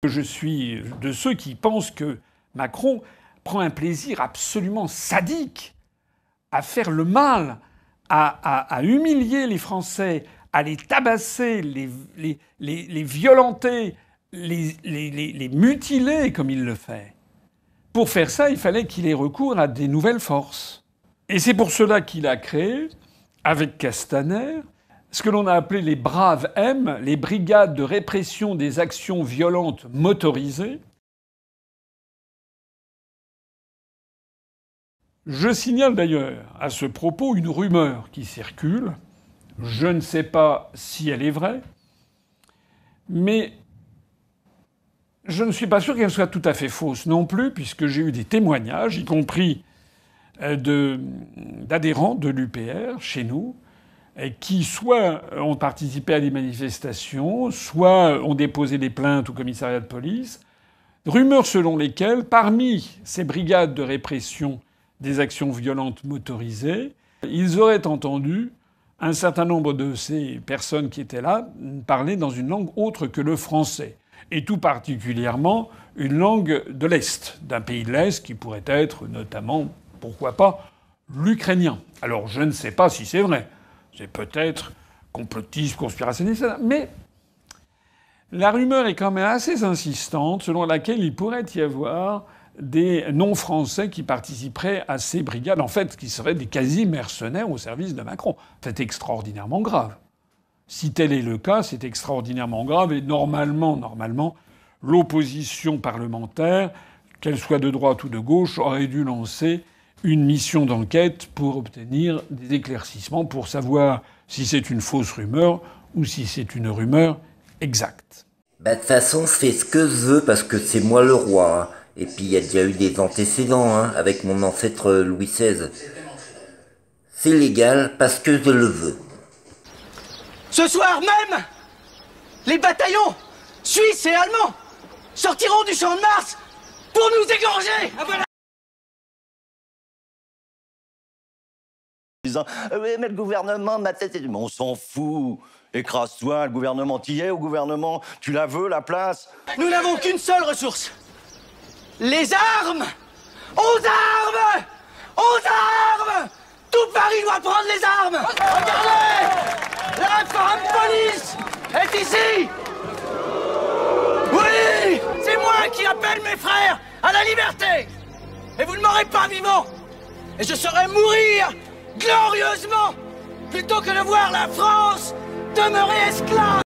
Je suis de ceux qui pensent que Macron prend un plaisir absolument sadique à faire le mal, à humilier les Français, à les tabasser, les violenter, les mutiler comme il le fait. Pour faire ça, il fallait qu'il ait recours à des nouvelles forces. Et c'est pour cela qu'il a créé, avec Castaner, ce que l'on a appelé les braves M, les brigades de répression des actions violentes motorisées. Je signale d'ailleurs à ce propos une rumeur qui circule. Je ne sais pas si elle est vraie, mais je ne suis pas sûr qu'elle soit tout à fait fausse non plus, puisque j'ai eu des témoignages, y compris d'adhérents de l'UPR chez nous, qui soit ont participé à des manifestations, soit ont déposé des plaintes au commissariat de police. Rumeurs selon lesquelles, parmi ces brigades de répression des actions violentes motorisées, ils auraient entendu un certain nombre de ces personnes qui étaient là parler dans une langue autre que le français. Et tout particulièrement une langue de l'Est, d'un pays de l'Est qui pourrait être notamment, pourquoi pas, l'ukrainien. Alors je ne sais pas si c'est vrai. C'est peut-être complotiste, conspirationniste, mais la rumeur est quand même assez insistante selon laquelle il pourrait y avoir des non-français qui participeraient à ces brigades, en fait, qui seraient des quasi-mercenaires au service de Macron. C'est extraordinairement grave. Si tel est le cas, c'est extraordinairement grave et normalement, l'opposition parlementaire, qu'elle soit de droite ou de gauche, aurait dû lancer une mission d'enquête pour obtenir des éclaircissements, pour savoir si c'est une fausse rumeur ou si c'est une rumeur exacte. Bah, de toute façon, je fais ce que je veux parce que c'est moi le roi. Hein. Et puis il y a déjà eu des antécédents hein, avec mon ancêtre Louis XVI. C'est légal parce que je le veux. Ce soir même, les bataillons suisses et allemands sortiront du champ de Mars pour nous égorger. Ah, voilà. Disant oui, mais le gouvernement, ma tête est... Mais on s'en fout. Écrase-toi, le gouvernement t'y est, au gouvernement, tu la veux, la place. Nous n'avons qu'une seule ressource. Les armes. Aux armes. Aux armes. Tout Paris doit prendre les armes. Regardez. La femme police est ici. Oui. C'est moi qui appelle mes frères à la liberté. Et vous ne m'aurez pas vivant. Et je saurai mourir glorieusement plutôt que de voir la France demeurer esclave.